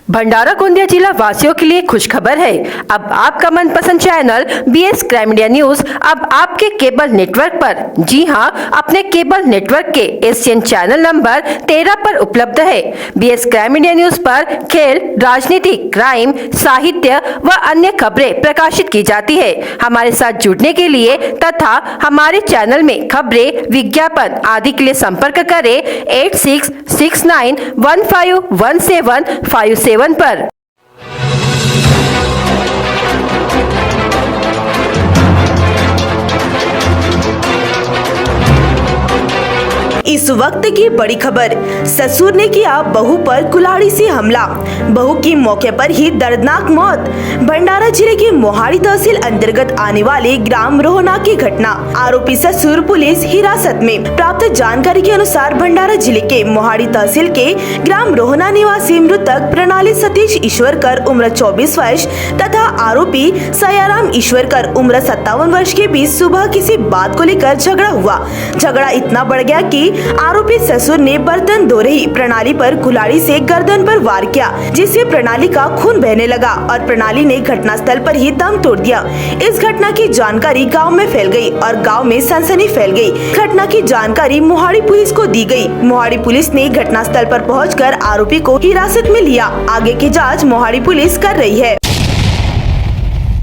भंडारा गोंदिया जिला वासियों के लिए खुशखबर है। अब आपका मनपसंद channel BS crime media news अब आपके केबल नेटवर्क पर, जी हां, अपने केबल नेटवर्क के एशियन चैनल नंबर 13 पर उपलब्ध है। BS क्राइम मीडिया न्यूज पर खेल, राजनीति, क्राइम, साहित्य व अन्य खबरें प्रकाशित की जाती है। हमारे साथ जुड़ने के लिए तथा हमारे चैनल में खबरें, विज्ञापन आदि के लिए संपर्क करें 8669151757 पर। इस वक्त की बड़ी खबर, ससुर ने किया बहू पर कुल्हाड़ी से हमला, बहू की मौके पर ही दर्दनाक मौत। भंडारा जिले के मोहाड़ी तहसील अंतर्गत आने वाले ग्राम रोहना की घटना, आरोपी ससुर पुलिस हिरासत में। प्राप्त जानकारी के अनुसार भंडारा जिले के मोहाड़ी तहसील के ग्राम रोहना निवासी मृतक प्रणाली सतीश ईश्वरकर उम्र 24 वर्ष तथा आरोपी सयाराम ईश्वरकर उम्र 57 वर्ष के बीच सुबह किसी बात को लेकर झगड़ा हुआ। झगड़ा इतना बढ़ गया कि आरोपी ससुर ने बर्तन धो रही प्रणाली पर कुल्हाड़ी से गर्दन पर वार किया, जिससे प्रणाली का खून बहने लगा और प्रणाली ने घटनास्थल पर ही दम तोड़ दिया। इस घटना की जानकारी गांव में फैल गई और गांव में सनसनी फैल गई। घटना की जानकारी मोहाड़ी पुलिस को दी गई। मोहाड़ी पुलिस ने घटनास्थल पर पहुंचकर आरोपी को हिरासत में लिया। आगे की जाँच मोहाड़ी पुलिस कर रही है।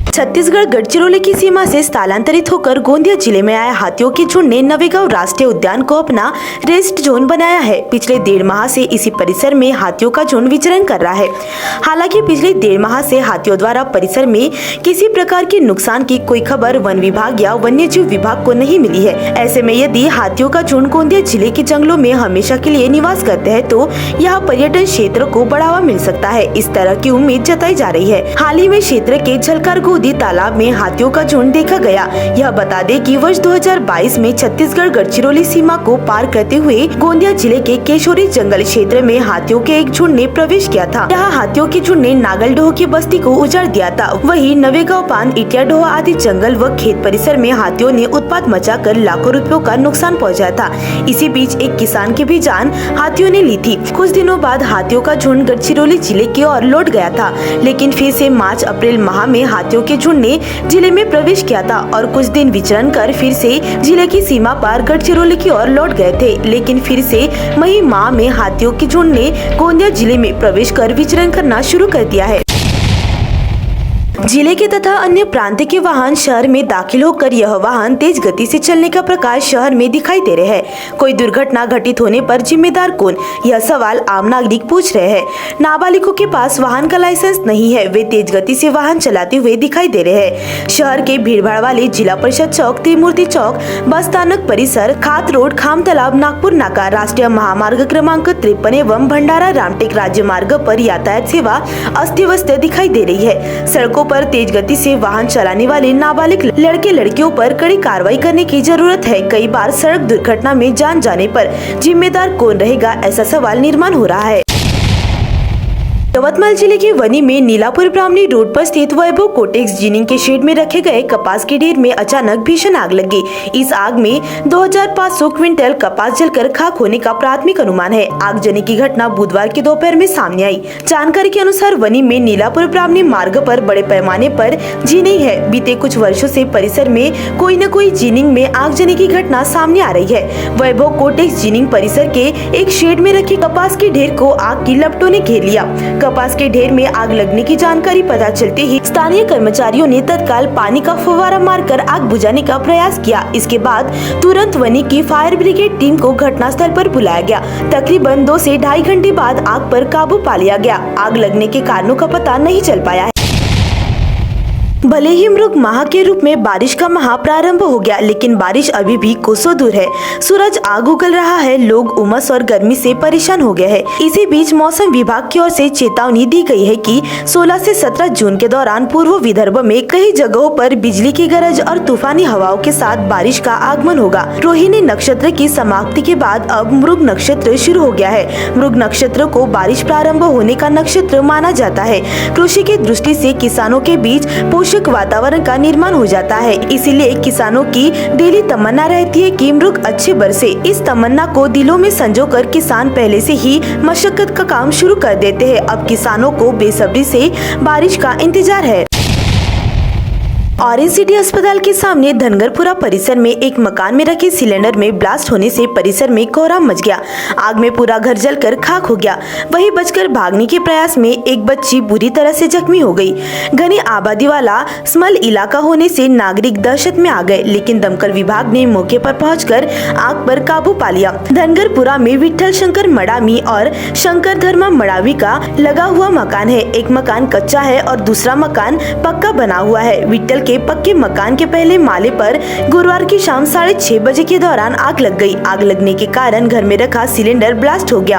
छत्तीसगढ़ गढ़चिरौली की सीमा से स्थलांतरित होकर गोंदिया जिले में आए हाथियों के झुंड ने नवेगांव राष्ट्रीय उद्यान को अपना रेस्ट जोन बनाया है। पिछले 1.5 माह से इसी परिसर में हाथियों का झुंड विचरण कर रहा है। हालांकि पिछले 1.5 माह से हाथियों द्वारा परिसर में किसी प्रकार के नुकसान की कोई खबर वन विभाग या वन्य जीव विभाग को नहीं मिली है। ऐसे में यदि हाथियों का झुंड गोंदिया जिले के जंगलों में हमेशा के लिए निवास करते हैं तो यह पर्यटन क्षेत्र को बढ़ावा मिल सकता है। इस तरह की उम्मीद जताई जा रही है। हाल ही में क्षेत्र के झलकार तालाब में हाथियों का झुंड देखा गया। यह बता दें कि वर्ष 2022 में छत्तीसगढ़ गढ़चिरौली सीमा को पार करते हुए गोंदिया जिले के केशोरी जंगल क्षेत्र में हाथियों के एक झुंड ने प्रवेश किया था। यहाँ हाथियों के झुंड ने नागलडोह की बस्ती को उजाड़ दिया था। वहीं नवेगांव पान, इटियाडोह आदि जंगल व खेत परिसर में हाथियों ने उत्पात मचाकर लाखों रुपयों का नुकसान पहुँचाया था। इसी बीच एक किसान की भी जान हाथियों ने ली थी। कुछ दिनों बाद हाथियों का झुंड गढ़चिरौली जिले की ओर लौट गया था, लेकिन फिर से मार्च अप्रैल माह में हाथियों के झुंड ने जिले में प्रवेश किया था और कुछ दिन विचरण कर फिर से जिले की सीमा पार गढ़चिरौली की ओर लौट गए थे। लेकिन फिर से मई माह में हाथियों के झुंड ने गोंदिया जिले में प्रवेश कर विचरण करना शुरू कर दिया है। जिले के तथा अन्य प्रांत के वाहन शहर में दाखिल होकर यह वाहन तेज गति से चलने का प्रकाश शहर में दिखाई दे रहे हैं। कोई दुर्घटना घटित होने पर जिम्मेदार कौन, यह सवाल आम नागरिक पूछ रहे हैं। नाबालिगों के पास वाहन का लाइसेंस नहीं है, वे तेज गति से वाहन चलाते हुए दिखाई दे रहे हैं। शहर के भीड़भाड़ वाले जिला परिषद चौक, त्रिमूर्ति चौक, बस स्थानक परिसर, खात रोड, खाम तालाब, नागपुर नाका, राष्ट्रीय महामार्ग क्रमांक 53 एवं भंडारा रामटेक राज्य मार्ग पर यातायात सेवा अस्त व्यस्त दिखाई दे रही है। सड़कों पर तेज गति से वाहन चलाने वाले नाबालिग लड़के लड़कियों पर कड़ी कार्रवाई करने की जरूरत है। कई बार सड़क दुर्घटना में जान जाने पर जिम्मेदार कौन रहेगा, ऐसा सवाल निर्माण हो रहा है। यवतमाल जिले के वनी में नीलापुर ब्राह्मणी रोड पर स्थित वैभव कोटेक्स जिनिंग के शेड में रखे गए कपास के ढेर में अचानक भीषण आग लग गई। इस आग में 2500 क्विंटल कपास जलकर खाक होने का प्राथमिक अनुमान है। आगजनी की घटना बुधवार की दोपहर में सामने आई। जानकारी के अनुसार वनी में नीलापुर ब्राह्मणी मार्ग पर बड़े पैमाने पर जिनिंग है। बीते कुछ वर्षों से परिसर में कोई न कोई जिनिंग में आगजनी की घटना सामने आ रही है। वैभव कोटेक्स जिनिंग परिसर के एक शेड में रखे कपास के ढेर को आग की लपटों ने घेर लिया। कपास के ढेर में आग लगने की जानकारी पता चलते ही स्थानीय कर्मचारियों ने तत्काल पानी का फव्वारा मारकर आग बुझाने का प्रयास किया। इसके बाद तुरंत वनी की फायर ब्रिगेड टीम को घटनास्थल पर बुलाया गया। तकरीबन 2 से 2.5 घंटे बाद आग पर काबू पा लिया गया। आग लगने के कारणों का पता नहीं चल पाया है। भले ही मृग माह के रूप में बारिश का माह प्रारंभ हो गया, लेकिन बारिश अभी भी कोसों दूर है। सूरज आग उगल रहा है, लोग उमस और गर्मी से परेशान हो गए हैं। इसी बीच मौसम विभाग की ओर से चेतावनी दी गई है कि 16 से 17 जून के दौरान पूर्व विदर्भ में कई जगहों पर बिजली की गरज और तूफानी हवाओं के साथ बारिश का आगमन होगा। रोहिणी नक्षत्र की समाप्ति के बाद अब मृग नक्षत्र शुरू हो गया है। मृग नक्षत्र को बारिश प्रारंभ होने का नक्षत्र माना जाता है। कृषि की दृष्टि से किसानों के बीच हिंसक वातावरण का निर्माण हो जाता है। इसीलिए किसानों की दिली तमन्ना रहती है कि मृग अच्छे बरसे। इस तमन्ना को दिलों में संजोकर किसान पहले से ही मशक्कत का काम शुरू कर देते हैं। अब किसानों को बेसब्री से बारिश का इंतजार है। ऑरेंज सिटी अस्पताल के सामने धनगरपुरा परिसर में एक मकान में रखे सिलेंडर में ब्लास्ट होने से परिसर में कोहराम मच गया। आग में पूरा घर जलकर खाक हो गया। वहीं बचकर भागने के प्रयास में एक बच्ची बुरी तरह से जख्मी हो गई। घनी आबादी वाला स्मल इलाका होने से नागरिक दहशत में आ गए, लेकिन दमकल विभाग ने मौके पर पहुंचकर आग पर काबू पा लिया। धनगरपुरा में विठल शंकर मडावी और शंकर धर्मा मडावी का लगा हुआ मकान है। एक मकान कच्चा है और दूसरा मकान पक्का बना हुआ है। विठल के पक्के मकान के पहले माले पर गुरुवार की शाम 6:30 बजे के दौरान आग लग गई। आग लगने के कारण घर में रखा सिलेंडर ब्लास्ट हो गया।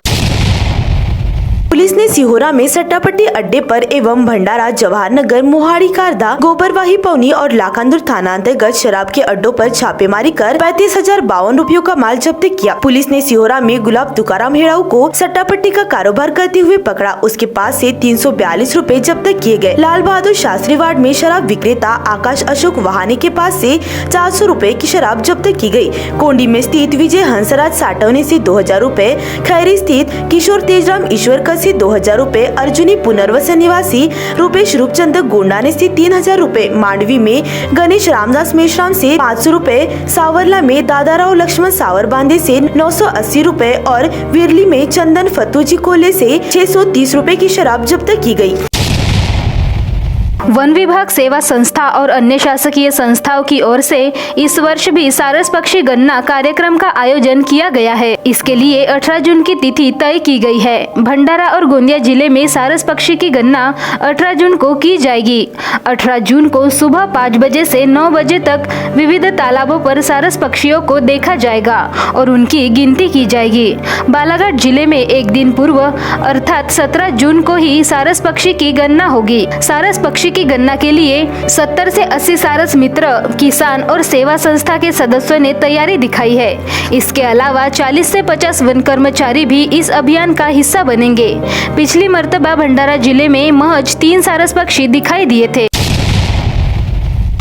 पुलिस ने सिहोरा में सट्टापट्टी अड्डे पर एवं भंडारा, जवाहर नगर, मोहाड़ी, कारदा, गोबरवाही, पौनी और लाखांदुर थाना अंतर्गत शराब के अड्डों पर छापेमारी कर 35,052 रुपयों का माल जब्त किया। पुलिस ने सिहोरा में गुलाब तुकाराम हेड़ाऊ को सट्टापट्टी का कारोबार करते हुए पकड़ा। उसके पास से 342 रुपए जब्त किए गए। लाल बहादुर शास्त्री वार्ड में शराब विक्रेता आकाश अशोक वहाने के पास से 400 रुपए की शराब जब्त की गई। कोंडी में स्थित विजय हंसराज साटवने से 2,000 रुपए, खैरी स्थित किशोर तेजराम ईश्वर से 2,000 रुपए, अर्जुनी पुनर्वसन निवासी रूपेश रूपचंद गोंडाने से 3,000 रुपए, मांडवी में गणेश रामदास मेश्राम से 500 रुपए, सावरला में दादाराव लक्ष्मण सावर बांधे से 980 रुपए और विरली में चंदन फतूजी कोले से 630 रुपए की शराब जब्त की गई। वन विभाग, सेवा संस्था और अन्य शासकीय संस्थाओं की ओर से इस वर्ष भी सारस पक्षी गणना कार्यक्रम का आयोजन किया गया है। इसके लिए 18 जून की तिथि तय की गई है। भंडारा और गोंदिया जिले में सारस पक्षी की गणना 18 जून को की जाएगी। 18 जून को सुबह 5 बजे से 9 बजे तक विविध तालाबों पर सारस पक्षियों को देखा जाएगा और उनकी गिनती की जाएगी। बालाघाट जिले में एक दिन पूर्व अर्थात 17 जून को ही सारस पक्षी की गणना होगी। सारस पक्षी की गणना के लिए 70 से 80 सारस मित्र, किसान और सेवा संस्था के सदस्यों ने तैयारी दिखाई है। इसके अलावा 40 से 50 वन कर्मचारी भी इस अभियान का हिस्सा बनेंगे। पिछली मर्तबा भंडारा जिले में महज 3 सारस पक्षी दिखाई दिए थे।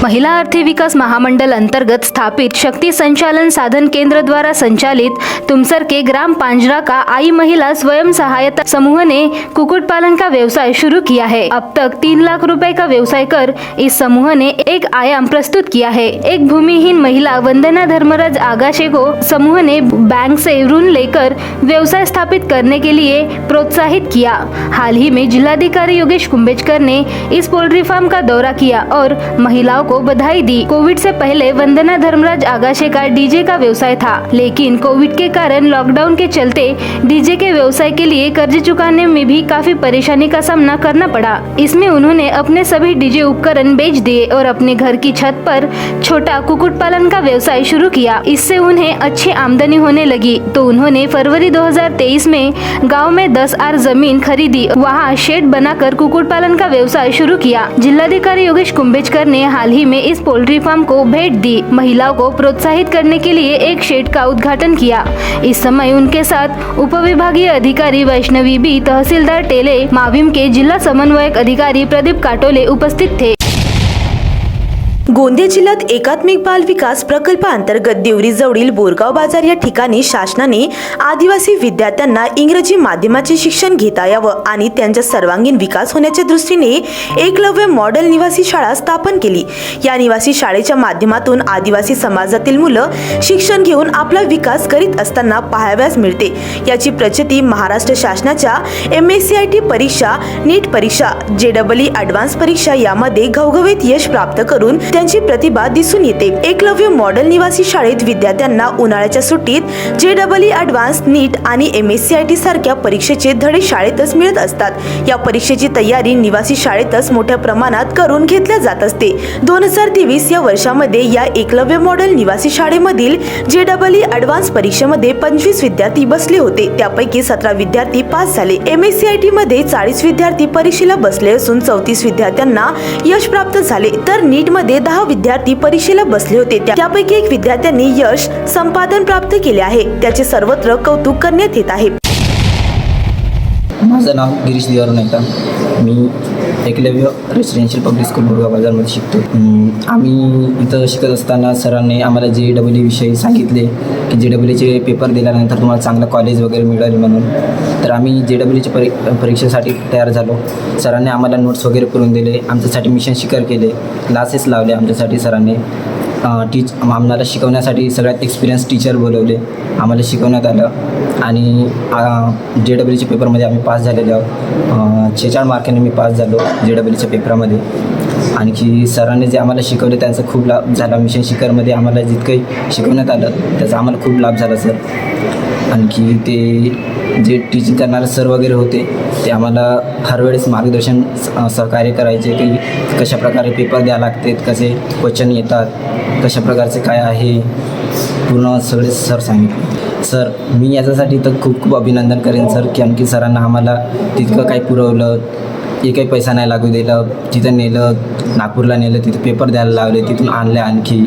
महिला आर्थिक विकास महामंडल अंतर्गत स्थापित शक्ति संचालन साधन केंद्र द्वारा संचालित तुमसर के ग्राम पांजरा का आई महिला स्वयं सहायता समूह ने कुक्कुट पालन का व्यवसाय शुरू किया है। अब तक 3 लाख रुपए का व्यवसाय कर इस समूह ने एक आयाम प्रस्तुत किया है। एक भूमिहीन महिला वंदना धर्मराज आगाशे को समूह ने बैंक से ऋण लेकर व्यवसाय स्थापित करने के लिए प्रोत्साहित किया। हाल ही में जिलाधिकारी योगेश कुंभेजकर ने इस पोल्ट्री फार्म का दौरा किया और महिलाओं को बधाई दी। कोविड से पहले वंदना धर्मराज आगाशे का डीजे का व्यवसाय था, लेकिन कोविड के कारण लॉकडाउन के चलते डीजे के व्यवसाय के लिए कर्ज चुकाने में भी काफी परेशानी का सामना करना पड़ा। इसमें उन्होंने अपने सभी डीजे उपकरण बेच दिए और अपने घर की छत पर छोटा कुक्कुट पालन का व्यवसाय शुरू किया। इससे उन्हें अच्छी आमदनी होने लगी तो उन्होंने फरवरी 2023 में गाँव में 10 आर जमीन खरीदी, वहाँ शेड बनाकर कुक्कुट पालन का व्यवसाय शुरू किया। जिलाधिकारी योगेश कुंभेजकर ने हाल ही में इस पोल्ट्री फार्म को भेंट दी। महिलाओं को प्रोत्साहित करने के लिए एक शेड का उद्घाटन किया। इस समय उनके साथ उपविभागीय अधिकारी वैष्णवी बी, तहसीलदार टेले, माविम के जिल्हा समन्वयक अधिकारी प्रदीप काटोले उपस्थित थे। गोंदिया जिल्ह्यात एकात्मिक बाल विकास प्रकल्पाअंतर्गत देवरी जवळील बोरगाव बाजार या ठिकाणी शासनाने आदिवासी विद्यार्थ्यांना इंग्रजी माध्यमाचे शिक्षण घेता यावं आणि त्यांचा सर्वांगीण विकास होण्याच्या दृष्टीने एकलव्य मॉडेल निवासी शाळा स्थापन केली। या निवासी शाळेच्या माध्यमातून आदिवासी समाजातील मुलं शिक्षण घेऊन आपला विकास करीत असताना पाहावयास मिळते। याची प्रचिती महाराष्ट्र शासनाच्या MSCIT परीक्षा, नीट परीक्षा, JEE ॲडव्हान्स परीक्षा यामध्ये घवघवीत यश प्राप्त करून त्यांची प्रतिभा दिसून येते। एकलव्य मॉडेल निवासी शाळेत विद्यार्थ्यांना उन्हाळ्याच्या सुट्टीत JEE ॲडव्हान्स, नीट आणि MSCIT सारख्या परीक्षेचे धडे शाळेतच मिळत असतात। या परीक्षेची तयारी निवासी शाळेतच मोठ्या प्रमाणात करून घेतल्या जात असते। 2023 या वर्षामध्ये या एकलव्य मॉडेल निवासी शाळेमधील JEE ॲडव्हान्स परीक्षेमध्ये 25 विद्यार्थी बसले होते, त्यापैकी 17 विद्यार्थी पास झाले। MSCIT मध्ये 40 विद्यार्थी परीक्षेला बसले असून 34 विद्यार्थ्यांना यश प्राप्त झाले, तर नीट मध्ये 10 विद्यार्थी परीक्षेला बसले होते, त्यापैकी 1 विद्यार्थ्यांनी यश संपादन प्राप्त केले आहे, त्याचे सर्वत्र कौतुक करण्यात येत आहे। माझं नाव गिरीश दिवार नायका, मी Eklavya residential public school Borgaon बाजारमध्ये शिकतो. आम्ही इथं शिकत असताना सरांनी आम्हाला JEE विषयी सांगितले की JEEचे पेपर दिल्यानंतर तुम्हाला चांगलं कॉलेज वगैरे मिळेल म्हणून. तर आम्ही JEEची परीक्षेसाठी तयार झालो. सरांनी आम्हाला नोट्स वगैरे करून दिले, आमच्यासाठी मिशन शिकार केले, क्लासेस लावले आमच्यासाठी सरांनी. आम्हाला शिकवण्यासाठी सगळ्यात एक्सपिरियन्स टीचर बोलवले, आम्हाला शिकवण्यात आलं आणि JEEच्या पेपरमध्ये आम्ही पास झालेलो आहोत. 46 मार्कांनी मी पास झालो JEEच्या पेपरामध्ये. आणखी सरांनी जे आम्हाला शिकवले त्यांचा खूप लाभ झाला. मिशन शिकारमध्ये आम्हाला जितकंही शिकवण्यात आलं त्याचा आम्हाला खूप लाभ झाला सर. आणखी ते जे टीचिंग करणारे सर वगैरे होते ते आम्हाला हर वेळेस मार्गदर्शन सहकार्य करायचे की कशाप्रकारे पेपर द्यावे लागतात, कसे क्वेश्चन येतात, कशा प्रकारचे काय आहे, पूर्ण सगळे सर सांगितले. सर मी याच्यासाठी तर खूप अभिनंदन करेन सर, की आणखी सरांना आम्हाला तितकं काही पुरवलं, एकही पैसा नाही लागू दिलं. तिथं नेलं, नागपूरला नेलं, तिथं पेपर द्यायला लावले, तिथून आणले, आणखी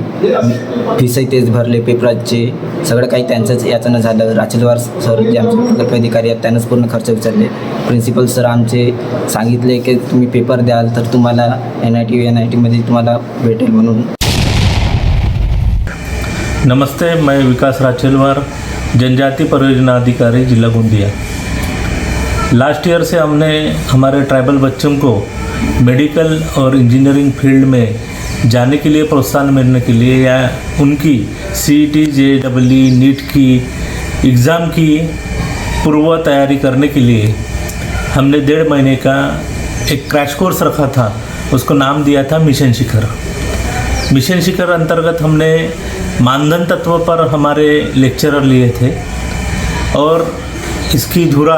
फीसही तेच भरले पेपराचे, सगळं काही त्यांचंच याच्यानं झालं. राचेलवार सर जे आमचे प्रकल्प अधिकारी आहेत त्यांनाच पूर्ण खर्च उचलले. प्रिन्सिपल सर आमचे सांगितले की तुम्ही पेपर द्याल तर तुम्हाला NITमध्ये तुम्हाला भेटेल म्हणून. नमस्ते, मैं विकास राचेलवार, जनजाति परियोजना अधिकारी जिला गोंदिया। लास्ट ईयर से हमने हमारे ट्राइबल बच्चों को मेडिकल और इंजीनियरिंग फील्ड में जाने के लिए प्रोत्साहन मिलने के लिए या उनकी CET JEE नीट की एग्ज़ाम की पूर्व तैयारी करने के लिए हमने 1.5 महीने का एक क्रैश कोर्स रखा था। उसको नाम दिया था मिशन शिखर। मिशन शिखर अंतर्गत हमने मानधन तत्व पर हमारे लेक्चरर लिए थे और इसकी धुरा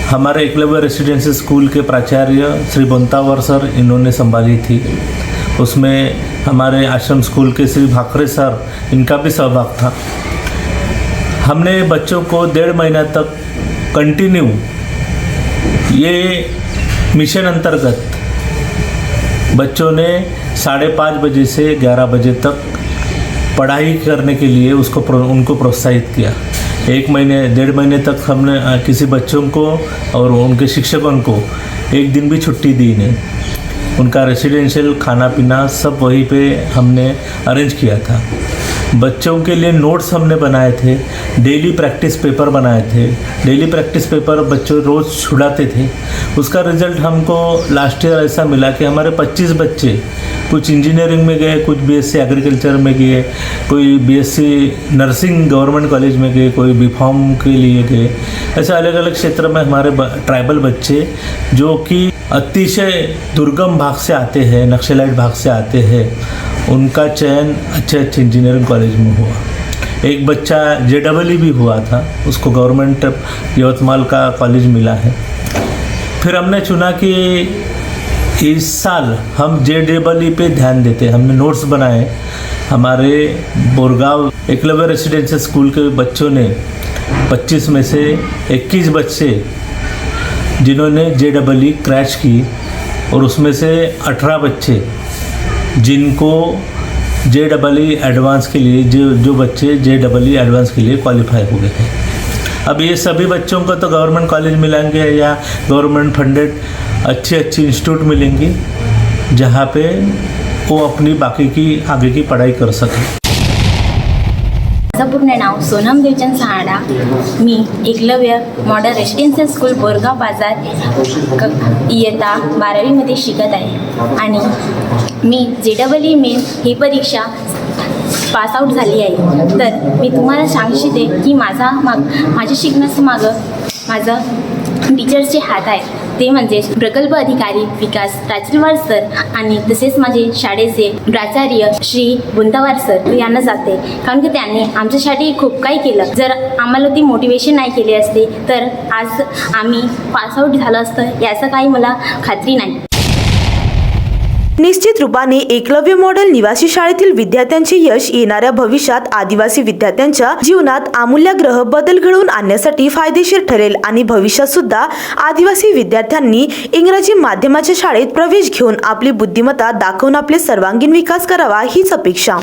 हमारे एकलव्य रेसिडेंशियल स्कूल के प्राचार्य श्री बोंतावर सर इन्होंने संभाली थी। उसमें हमारे आश्रम स्कूल के श्री भाकरे सर, इनका भी सहभाग था। हमने बच्चों को 1.5 महीना तक कंटिन्यू ये मिशन अंतर्गत बच्चों ने 5:30 बजे से 11 बजे तक पढ़ाई करने के लिए उनको प्रोत्साहित किया। 1.5 महीने तक हमने किसी बच्चों को और उनके शिक्षकों को एक दिन भी छुट्टी दी नहीं। उनका रेसिडेंशियल खाना पीना सब वहीं पे हमने अरेंज किया था। बच्चों के लिए नोट्स हमने बनाए थे, डेली प्रैक्टिस पेपर बनाए थे। डेली प्रैक्टिस पेपर बच्चों रोज़ छुड़ाते थे। उसका रिज़ल्ट हमको लास्ट ईयर ऐसा मिला कि हमारे 25 बच्चे कुछ इंजीनियरिंग में गए, कुछ BSc एग्रीकल्चर में गए, कोई BSc नर्सिंग गवर्नमेंट कॉलेज में गए, कोई B.Pharm के लिए गए। ऐसे अलग अलग क्षेत्र में हमारे ट्राइबल बच्चे जो कि अतिशय दुर्गम भाग से आते हैं, नक्सलाइट भाग से आते हैं, उनका चयन अच्छे इंजीनियरिंग कॉलेज में हुआ। एक बच्चा JEE भी हुआ था, उसको गवर्नमेंट यवतमाल का कॉलेज मिला है। फिर हमने चुना कि इस साल हम JEE पे ध्यान देते हैं। हमने नोट्स बनाए। हमारे बोरगांव एकलव्य रेसिडेंशियल स्कूल के बच्चों ने 25 में से 21 बच्चे जिन्होंने JEE क्रैश की और उसमें से 18 बच्चे जिनको JEE एडवांस के लिए जो बच्चे JEE एडवांस के लिए क्वालिफाई हो गए हैं। अब ये सभी बच्चों को तो गवर्नमेंट कॉलेज मिलेंगे या गवर्नमेंट फंडेड अच्छी इंस्टीट्यूट मिलेंगी जहाँ पे वो अपनी बाकी की आगे की पढ़ाई कर सकें। माझं पूर्ण नाव सोनम देवचंद सहाडा। मी Eklavya modern residential school Borgaon Bazar इयत्ता 12वीमध्ये शिकत आहे आणि मी JEE मेन ही परीक्षा पास आउट झाली आहे। तर मी तुम्हाला सांगू इच्छिते की माझ्या शिकण्याचं मागं माझं टीचर्सचे हात आहे, ते म्हणजे प्रकल्प अधिकारी विकास राचेलवार सर आणि तसेच माझे शाळेचे प्राचार्य श्री बोंतावार सर यांना जाते, कारण की त्यांनी आमच्यासाठी खूप काही केलं। जर आम्हाला ती मोटिवेशन नाही केली असती तर आज आम्ही पास आउट झालं असतं याचं काही मला खात्री नाही। निश्चित रूपाने एकलव्य मॉडेल निवासी शाळेतील विद्यार्थ्यांचे यश येणाऱ्या भविष्यात आदिवासी विद्यार्थ्यांच्या जीवनात आमूलाग्र बदल घडवून आणण्यासाठी फायदेशीर ठरेल आणि भविष्यात सुद्धा आदिवासी विद्यार्थ्यांनी इंग्रजी माध्यमाच्या शाळेत प्रवेश घेऊन आपली बुद्धिमत्ता दाखवून आपले सर्वांगीण विकास करावा हीच अपेक्षा।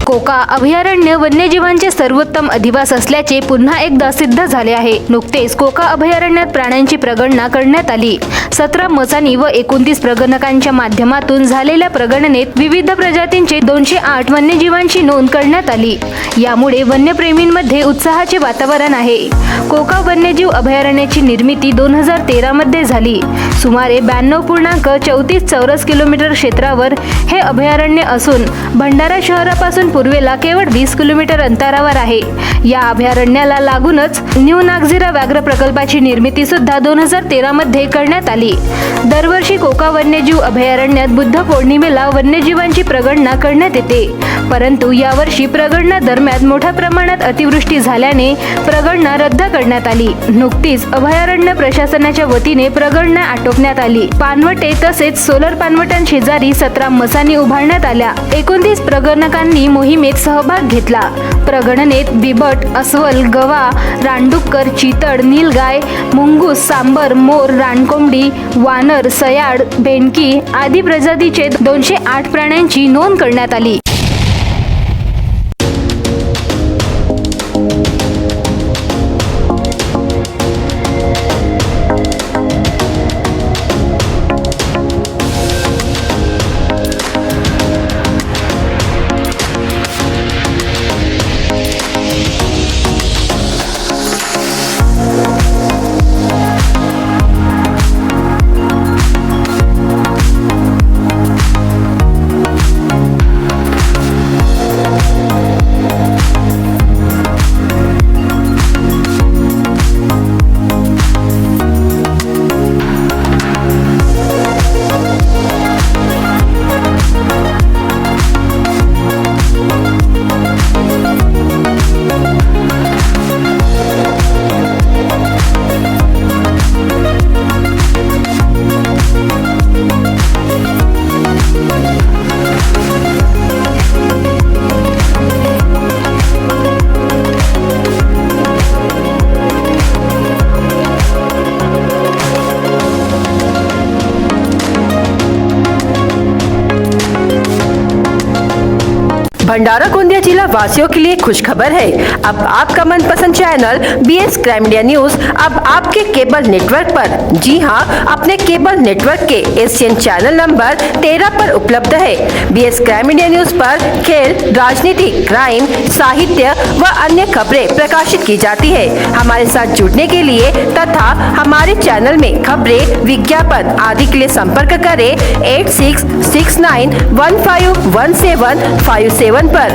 कोका अभयारण्य वन्यजीवांचे सर्वोत्तम अधिवास असल्याचे पुन्हा एकदा सिद्ध झाले आहे। नुकतेच कोका अभयारण्यात प्राण्यांची प्रगणना करण्यात आली। 17 मसानी व 29 प्रगणकांच्या माध्यमातून झालेल्या प्रगणनेत विविध प्रजातींचे 208 वन्यजीवांची नोंद करण्यात आली। यामुळे वन्यप्रेमींमध्ये उत्साहाचे वातावरण आहे। कोका वन्यजीव अभयारण्याची निर्मिती 2013 मध्ये झाली। सुमारे 92.34 चौरस किलोमीटर क्षेत्रावर हे अभयारण्य असून भंडारा शहरापासून पूर्वेला केवळ 20 किलोमीटर अंतरावर आहे। या अभयारण्याला लागूनच न्यू नागझिरा व्याघ्र प्रकल्पाची निर्मिती सुद्धा 2013 मध्ये करण्यात आली। दरवर्षी कोका वन्यजीव अभयारण्यात बुद्ध पौर्णिमेला वन्यजीवांची प्रगणना करण्यात येते, परंतु यावर्षी प्रगणना दरम्यान मोठ्या प्रमाणात अतिवृष्टी झाल्याने प्रगणना रद्द करण्यात आली। नुकतीच अभयारण्य प्रशासनाच्या वतीने प्रगणना आटोपण्यात आली। पानवटे तसेच सोलर पानवटांशेजारी 17 मसानी उभारण्यात आल्या। 29 प्रगणकांनी मोहिमेत सहभाग घेतला। प्रगणनेत बिबट, अस्वल, गवा, रानडुक्कर, चितळ, नीलगाय, मुंगूस, सांबर, मोर, रानकोंबडी, वानर, सयाड, भेंडकी आदी प्रजातीचे 208 प्राण्यांची नोंद करण्यात आली। भंडारा गोंदिया जिला वासियों के लिए खुशखबर है। अब आपका मनपसंद channel BS crime India news अब आपके केबल नेटवर्क पर, जी हां, अपने केबल नेटवर्क के एशियन चैनल नंबर 13 पर उपलब्ध है। BS क्राइम इंडिया न्यूज पर खेल, राजनीति, क्राइम, साहित्य व अन्य खबरें प्रकाशित की जाती है। हमारे साथ जुड़ने के लिए तथा हमारे चैनल में खबरें, विज्ञापन आदि के लिए संपर्क करें 8669151757 पर।